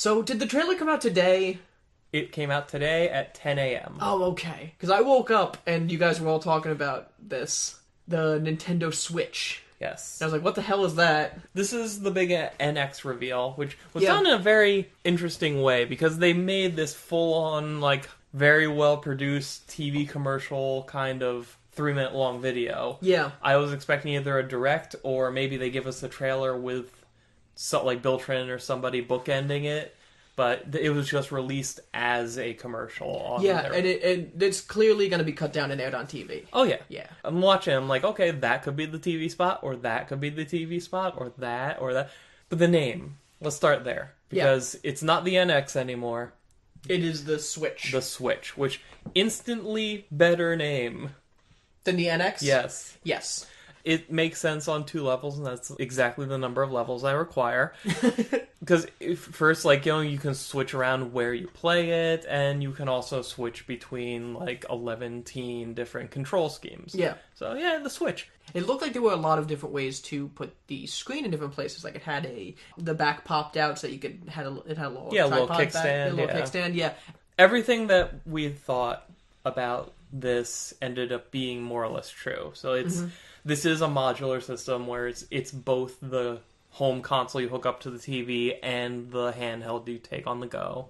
So, did the trailer come out today? It came out today at 10 a.m. Oh, okay. Because I woke up and you guys were all talking about this. The Nintendo Switch. Yes. And I was like, what the hell is that? This is the big NX reveal, which was done in a very interesting way, because they made this full-on, like, very well-produced TV commercial kind of 3-minute long video. Yeah. I was expecting either a direct, or maybe they give us a trailer with, like, Bill Trinen or somebody bookending it. But it was just released as a commercial on there. And it's clearly going to be cut down and aired on TV. Oh, yeah. Yeah. I'm watching, I'm like, okay, that could be the TV spot, or that could be the TV spot, or that, or that. But the name, let's start there. Because it's not the NX anymore. It is the Switch. The Switch, which instantly better name. Than the NX? Yes. Yes. It makes sense on 2 levels, and that's exactly the number of levels I require. Because first, like, you know, you can switch around where you play it, and you can also switch between, like, 11 different control schemes. Yeah. So, yeah, the Switch. It looked like there were a lot of different ways to put the screen in different places. Like, it had the back popped out so that you could, it had a little little tripod kickstand. A little kickstand, yeah. Everything that we thought about this ended up being more or less true. So this is a modular system where it's both the home console you hook up to the TV and the handheld you take on the go.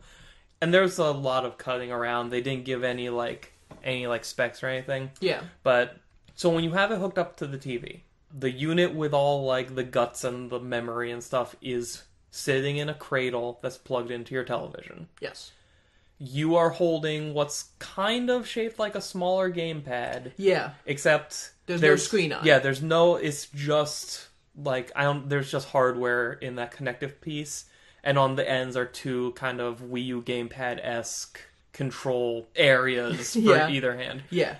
And there's a lot of cutting around. They didn't give any specs or anything. Yeah. But so when you have it hooked up to the TV, the unit with all like the guts and the memory and stuff is sitting in a cradle that's plugged into your television. Yes. You are holding what's kind of shaped like a smaller gamepad. Yeah. Except there's no screen on. Yeah, it's just like there's just hardware in that connective piece, and on the ends are 2 kind of Wii U gamepad-esque control areas for either hand. Yeah.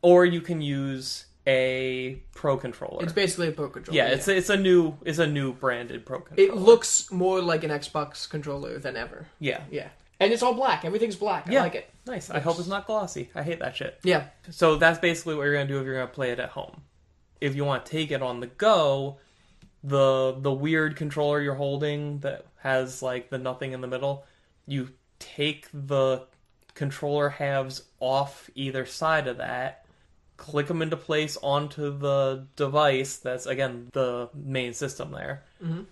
Or you can use a Pro controller. It's basically a Pro controller. Yeah, it's a new branded Pro controller. It looks more like an Xbox controller than ever. Yeah. Yeah. And it's all black. Everything's black. I like it. Nice. I hope it's not glossy. I hate that shit. Yeah. So that's basically what you're going to do if you're going to play it at home. If you want to take it on the go, the weird controller you're holding that has like the nothing in the middle, you take the controller halves off either side of that, click them into place onto the device that's, again, the main system there. Mm-hmm.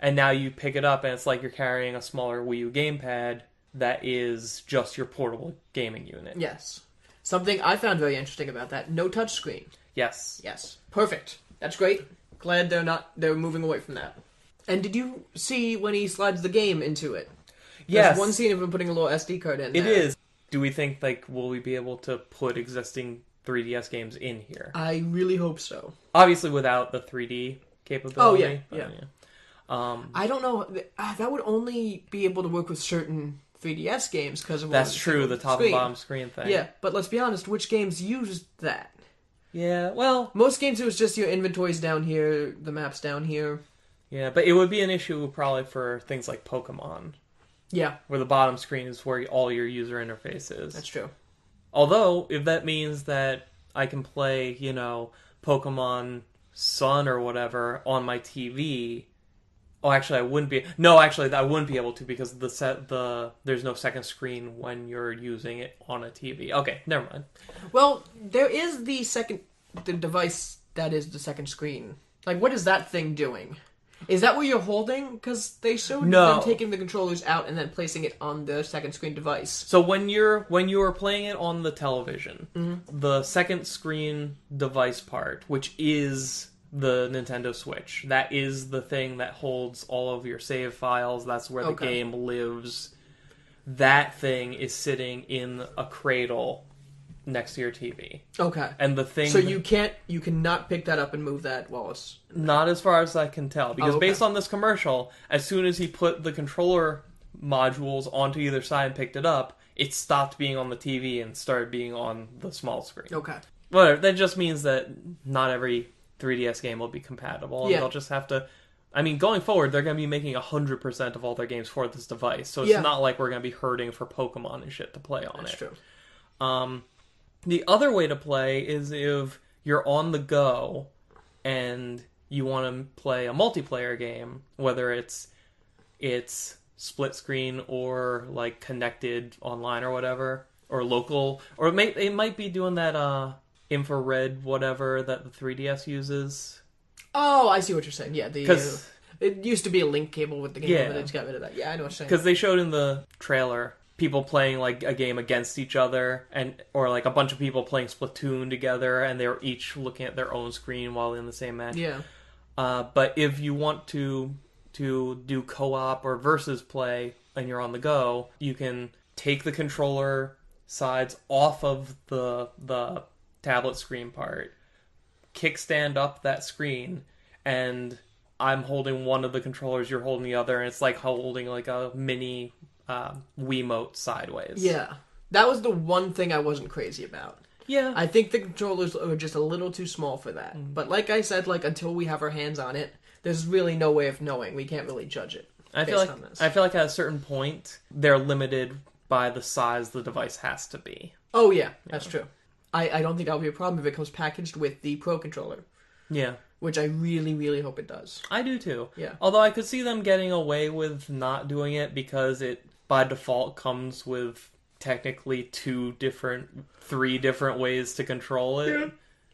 And now you pick it up and it's like you're carrying a smaller Wii U gamepad that is just your portable gaming unit. Yes. Something I found very interesting about that, no touchscreen. Yes. Yes. Perfect. That's great. Glad they're moving away from that. And did you see when he slides the game into it? Yes. There's one scene of him putting a little SD card in there. It is. Do we think, like, will we be able to put existing 3DS games in here? I really hope so. Obviously without the 3D capability. Oh, yeah. I don't know. That would only be able to work with certain 3DS games because of that's true, the top and bottom screen thing. Yeah, but let's be honest, which games used that? Yeah, well, most games it was just your inventory's down here, the map's down here. Yeah, but it would be an issue probably for things like Pokemon. Yeah. Where the bottom screen is where all your user interface is. That's true. Although, if that means that I can play, Pokemon Sun or whatever on my TV. Oh, actually, I wouldn't be. No, actually, I wouldn't be able to because there's no second screen when you're using it on a TV. Okay, never mind. Well, there is the device that is the second screen. Like, what is that thing doing? Is that what you're holding? Because they showed them taking the controllers out and then placing it on the second screen device. So when you are playing it on the television, the second screen device part, which is the Nintendo Switch, that is the thing that holds all of your save files. That's where the game lives. That thing is sitting in a cradle next to your TV. Okay. And the thing... So you cannot pick that up and move that while it's... Not as far as I can tell. Because based on this commercial, as soon as he put the controller modules onto either side and picked it up, it stopped being on the TV and started being on the small screen. Okay. Whatever. That just means that not every 3DS game will be compatible. And they'll just have to... I mean, going forward, they're going to be making 100% of all their games for this device. So it's not like we're going to be hurting for Pokemon and shit to play on That's it. True. The other way to play is if you're on the go and you want to play a multiplayer game, whether it's split screen or like connected online or whatever, or local, or it might be doing that infrared whatever that the 3DS uses. Oh, I see what you're saying. Yeah, because it used to be a link cable with the game, but they just got rid of that. Yeah, I know what you're saying. Because they showed in the trailer people playing like a game against each other, or like a bunch of people playing Splatoon together, and they were each looking at their own screen while in the same match. Yeah. But if you want to do co-op or versus play and you're on the go, you can take the controller sides off of the tablet screen part, kickstand up that screen, and I'm holding one of the controllers, you're holding the other, and it's like holding like a mini Wiimote sideways. Yeah. That was the one thing I wasn't crazy about. Yeah. I think the controllers are just a little too small for that. But like I said, like until we have our hands on it, there's really no way of knowing. We can't really judge it. I feel like at a certain point they're limited by the size the device has to be. Oh yeah, that's true. I don't think that'll be a problem if it comes packaged with the Pro controller. Yeah. Which I really, really hope it does. I do too. Yeah. Although I could see them getting away with not doing it because it by default comes with technically 3 different ways to control it. Yeah.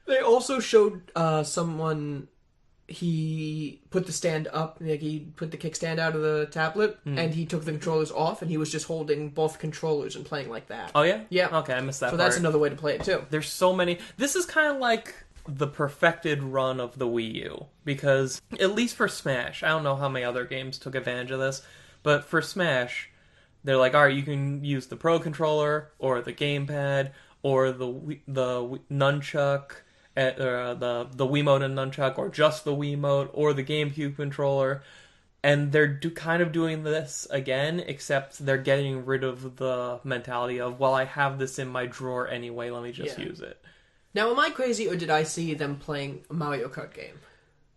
They also showed someone, he put the stand up, like he put the kickstand out of the tablet, and he took the controllers off, and he was just holding both controllers and playing like that. Oh yeah? Yeah. Okay, I missed that part. So that's another way to play it too. There's so many. This is kind of like the perfected run of the Wii U, because at least for Smash, I don't know how many other games took advantage of this, but for Smash, they're like, all right, you can use the Pro controller or the gamepad or the nunchuck, the Wiimote and nunchuck, or just the Wiimote or the GameCube controller, and they're kind of doing this again, except they're getting rid of the mentality of, well, I have this in my drawer anyway, let me just use it. Now, am I crazy, or did I see them playing a Mario Kart game?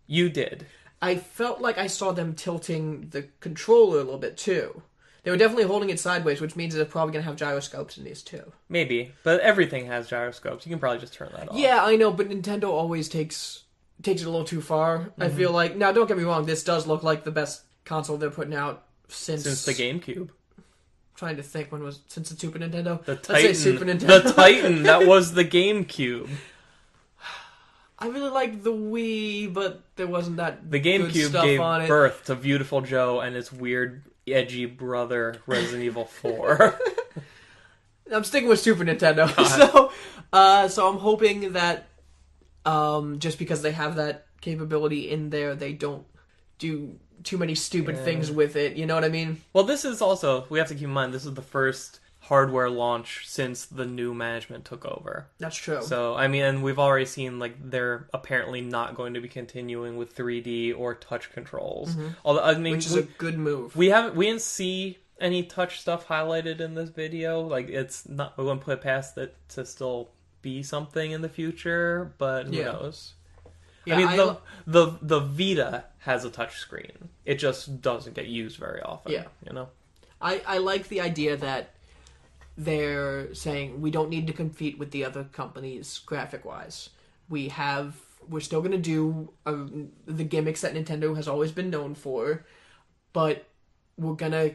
You did. I felt like I saw them tilting the controller a little bit, too. They were definitely holding it sideways, which means they're probably going to have gyroscopes in these, too. Maybe, but everything has gyroscopes. You can probably just turn that off. Yeah, I know, but Nintendo always takes it a little too far. Mm-hmm. I feel like... Now, don't get me wrong, this does look like the best console they're putting out since the GameCube. Trying to think since the Super Nintendo. The Titan. Let's say Super Nintendo. The Titan, that was the GameCube. I really liked the Wii, but there wasn't that the GameCube good stuff gave on it. Birth to Beautiful Joe and his weird, edgy brother, Resident Evil 4. I'm sticking with Super Nintendo. So I'm hoping that just because they have that capability in there, they don't do too many stupid things with it. You know what I mean? Well, this is also, we have to keep in mind, this is the first hardware launch since the new management took over. That's true. So, I mean, and we've already seen, like, they're apparently not going to be continuing with 3D or touch controls. Mm-hmm. Although, I mean, which is a good move. We didn't see any touch stuff highlighted in this video. Like, it's not, we wouldn't put it past it to still be something in the future, but who knows? Yeah, I mean, the Vita has a touch screen. It just doesn't get used very often. Yeah. You know? I like the idea that they're saying we don't need to compete with the other companies graphic-wise. We're still going to do the gimmicks that Nintendo has always been known for, but we're going to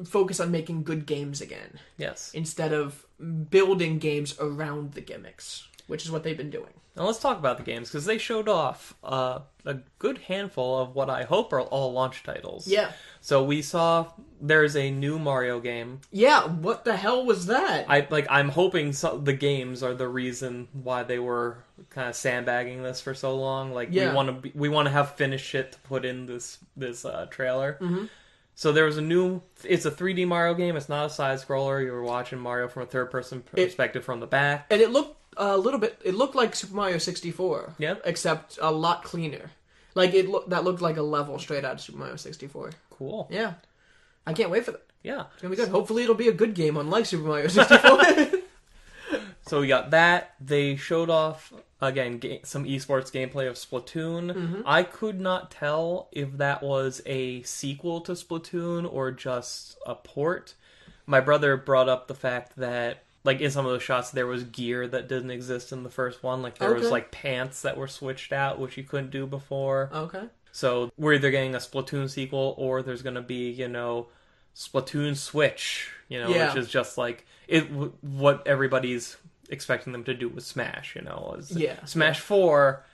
focus on making good games again. Yes. Instead of building games around the gimmicks, which is what they've been doing. Now let's talk about the games, because they showed off a good handful of what I hope are all launch titles. Yeah. So we saw there's a new Mario game. Yeah, what the hell was that? I'm hoping the games are the reason why they were kind of sandbagging this for so long. Like, we want to have finished shit to put in this trailer. Mm-hmm. So there was it's a 3D Mario game. It's not a side scroller. You were watching Mario from a third person perspective from the back, and it looked it looked like Super Mario 64. Yeah. Except a lot cleaner. Like, that looked like a level straight out of Super Mario 64. Cool. Yeah. I can't wait for that. Yeah. It's going to be good. Hopefully it'll be a good game, unlike Super Mario 64. So we got that. They showed off, again, some esports gameplay of Splatoon. Mm-hmm. I could not tell if that was a sequel to Splatoon or just a port. My brother brought up the fact that, like, in some of those shots, there was gear that didn't exist in the first one. Like, there was, like, pants that were switched out, which you couldn't do before. Okay. So we're either getting a Splatoon sequel or there's going to be, Splatoon Switch, which is just like what everybody's expecting them to do with Smash, Smash 4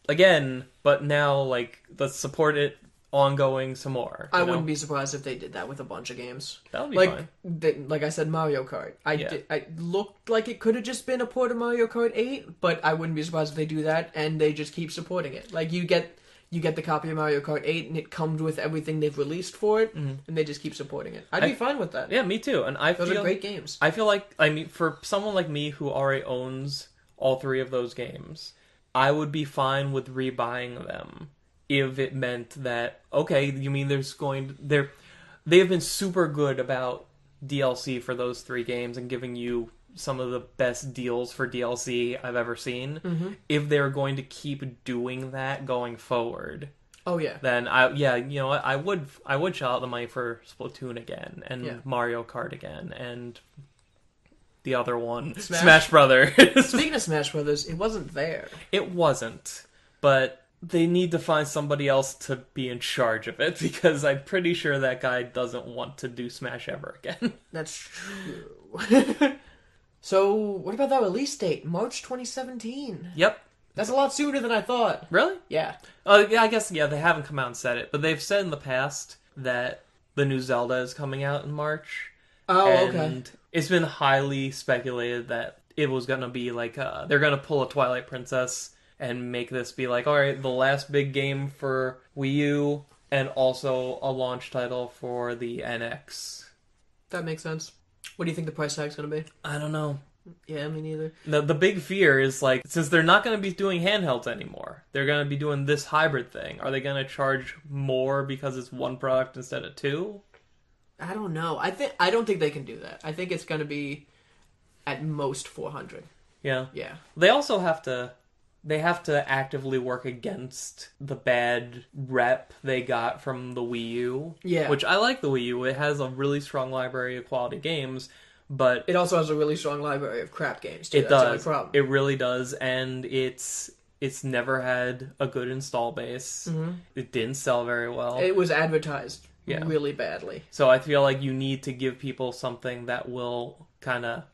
again, but now like let's support it ongoing some more. I wouldn't be surprised if they did that with a bunch of games. That would be fine. Like I said, Mario Kart. I looked like it could have just been a port of Mario Kart 8, but I wouldn't be surprised if they do that and they just keep supporting it. Like you get the copy of Mario Kart 8 and it comes with everything they've released for it, and they just keep supporting it. I'd be fine with that. Yeah, me too. And those are great games. I feel like, for someone like me who already owns all three of those games, I would be fine with rebuying them if it meant that, okay, you mean they have been super good about DLC for those three games and giving you some of the best deals for DLC I've ever seen. Mm-hmm. If they're going to keep doing that going forward, then I would shell out the money for Splatoon again and Mario Kart again and the other one, Smash Brothers. Speaking of Smash Brothers, it wasn't there. It wasn't, but they need to find somebody else to be in charge of it because I'm pretty sure that guy doesn't want to do Smash ever again. That's true. So, what about that release date? March 2017. Yep. That's a lot sooner than I thought. Really? Yeah. Yeah, I guess, they haven't come out and said it, but they've said in the past that the new Zelda is coming out in March. Oh, and okay. It's been highly speculated that it was going to be like, they're going to pull a Twilight Princess and make this be like, alright, the last big game for Wii U, and also a launch title for the NX. That makes sense. What do you think the price tag's going to be? I don't know. Yeah, me neither. The big fear is, like, since they're not going to be doing handhelds anymore, they're going to be doing this hybrid thing. Are they going to charge more because it's one product instead of two? I don't know. I don't think they can do that. I think it's going to be at most $400. Yeah. Yeah. They also have to actively work against the bad rep they got from the Wii U. Yeah. Which I like the Wii U. It has a really strong library of quality games, but it also has a really strong library of crap games too. It does. The only problem. It really does, and it's never had a good install base. Mm-hmm. It didn't sell very well. It was advertised really badly. So I feel like you need to give people something that will kind of,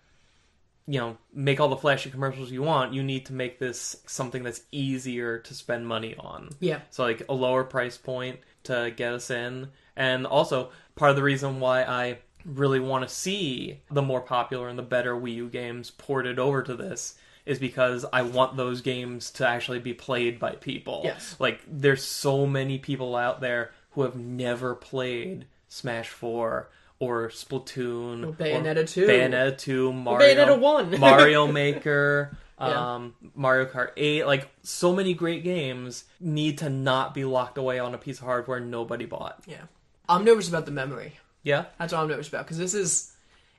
make all the flashy commercials you want. You need to make this something that's easier to spend money on. Yeah. So like a lower price point to get us in. And also part of the reason why I really want to see the more popular and the better Wii U games ported over to this is because I want those games to actually be played by people. Yes. Like, there's so many people out there who have never played Smash 4 or Splatoon, or Bayonetta 2. Bayonetta 2, Bayonetta 1. Mario Maker, Yeah. Mario Kart 8. Like, so many great games need to not be locked away on a piece of hardware nobody bought. Yeah. I'm nervous about the memory. Yeah? That's what I'm nervous about, because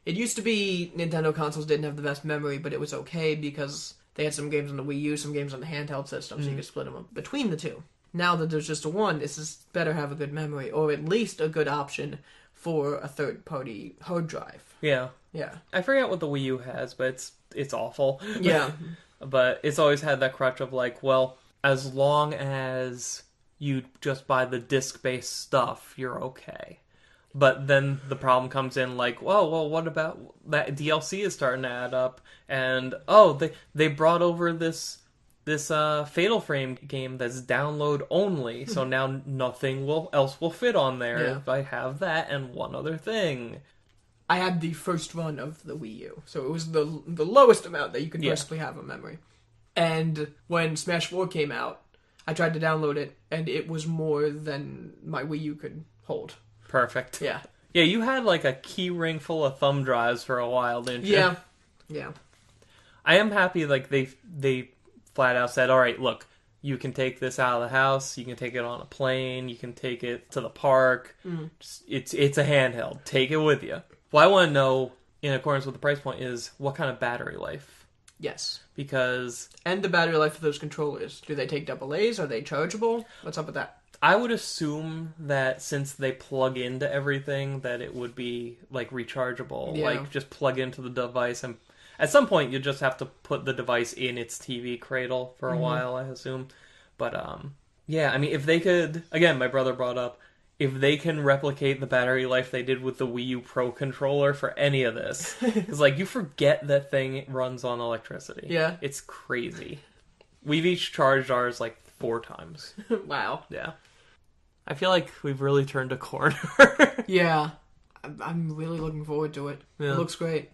it used to be Nintendo consoles didn't have the best memory, but it was okay because they had some games on the Wii U, some games on the handheld system, so you could split them up between the two. Now that there's just a one, it's just better have a good memory, or at least a good option for a third-party hard drive. Yeah. Yeah. I forget what the Wii U has, but it's awful. Yeah. But it's always had that crutch of like, well, as long as you just buy the disc-based stuff, you're okay. But then the problem comes in like, well, what about that DLC is starting to add up, and they brought over this Fatal Frame game that's download only, so now nothing else will fit on there if I have that and one other thing. I had the first run of the Wii U, so it was the lowest amount that you could possibly have of memory. And when Smash 4 came out, I tried to download it, and it was more than my Wii U could hold. Perfect. Yeah. Yeah, you had like a key ring full of thumb drives for a while, didn't you? Yeah. Yeah. I am happy like they flat out said, all right, look, you can take this out of the house, you can take it on a plane, you can take it to the park. It's a handheld. Take it with you. What I want to know, in accordance with the price point, is what kind of battery life. Yes. Because... And the battery life of those controllers. Do they take AA's? Are they chargeable? What's up with that? I would assume that since they plug into everything, that it would be, like, rechargeable. Yeah. Like, just plug into the device, and at some point you just have to put the device in its TV cradle for a while, I assume. But, Yeah, I mean, if they could... Again, my brother brought up, if they can replicate the battery life they did with the Wii U Pro controller for any of this. Because, like, you forget that thing runs on electricity. Yeah. It's crazy. We've each charged ours, like, 4 times. Wow. Yeah. I feel like we've really turned a corner. Yeah. I'm really looking forward to it. Yeah. It looks great.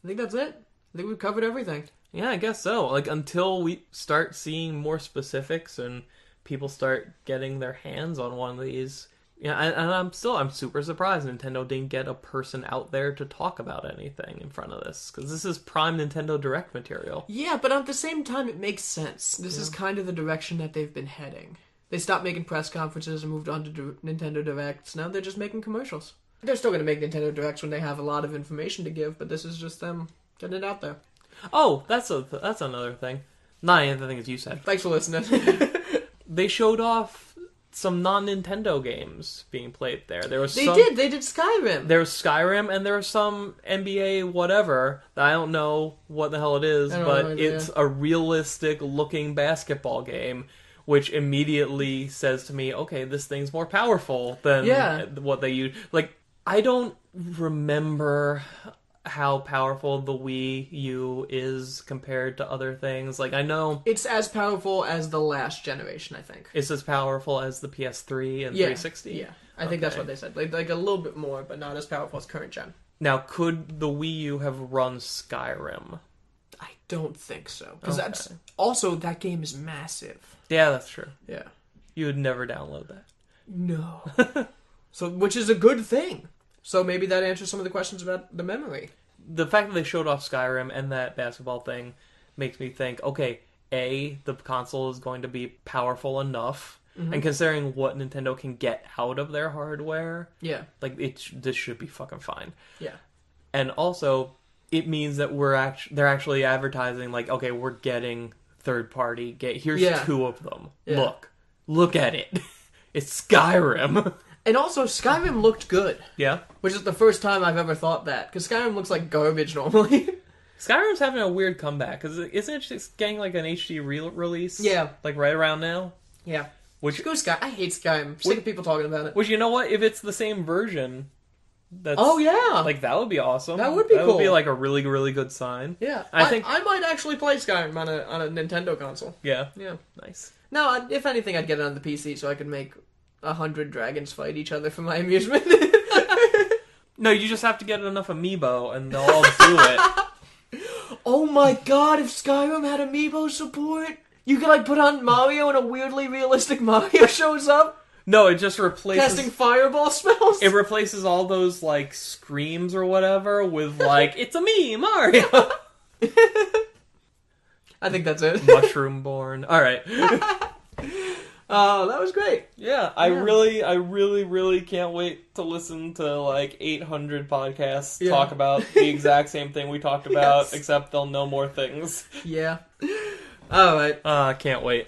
I think that's it. I think we've covered everything. Yeah, I guess so. Like, until we start seeing more specifics and people start getting their hands on one of these. Yeah, and I'm super surprised Nintendo didn't get a person out there to talk about anything in front of this. Because this is prime Nintendo Direct material. Yeah, but at the same time, it makes sense. This is kind of the direction that they've been heading. They stopped making press conferences and moved on to Nintendo Directs. Now they're just making commercials. They're still going to make Nintendo Directs when they have a lot of information to give, but this is just them getting it out there. Oh, that's another thing. Not any of the things you said. Thanks for listening. They showed off some non-Nintendo games being played there. They did Skyrim. There was Skyrim, and there was some NBA whatever that I don't know what the hell it is, but it's a realistic looking basketball game, which immediately says to me, okay, this thing's more powerful than what they use. Like, I don't remember how powerful the Wii U is compared to other things. Like, I know... It's as powerful as the last generation, I think. It's as powerful as the PS3 and 360? Yeah, I think that's what they said. Like a little bit more, but not as powerful as current gen. Now, could the Wii U have run Skyrim? I don't think so. Because that's... Also, that game is massive. Yeah, that's true. Yeah. You would never download that. No. So, which is a good thing. So maybe that answers some of the questions about the memory. The fact that they showed off Skyrim and that basketball thing makes me think, okay, A, the console is going to be powerful enough, and considering what Nintendo can get out of their hardware, like, this should be fucking fine. Yeah. And also, it means that they're actually advertising, like, okay, we're getting third-party. Here's 2 of them. Yeah. Look at it. It's Skyrim. And also, Skyrim looked good. Yeah. Which is the first time I've ever thought that. Because Skyrim looks like garbage normally. Skyrim's having a weird comeback. Because isn't it just getting like an HD release? Yeah. Like right around now? Yeah. Go Sky. I hate Skyrim. Sick of people talking about it. Which, you know what? If it's the same version... Oh, yeah. Like, that would be awesome. That would be cool. That would be like a really, really good sign. Yeah. I might actually play Skyrim on a Nintendo console. Yeah. Yeah. Nice. No, if anything, I'd get it on the PC so I could make 100 dragons fight each other for my amusement. No, you just have to get enough amiibo and they'll all do it. Oh my god, if Skyrim had amiibo support, you could like put on Mario and a weirdly realistic Mario shows up. No, it just replaces... Casting fireball spells? It replaces all those, like, screams or whatever with, like, it's a me, Mario! I think that's it. Mushroom born. Alright. Oh, that was great. Yeah, I really can't wait to listen to, like, 800 podcasts talk about the exact same thing we talked about, except they'll know more things. Yeah. Alright. Can't wait.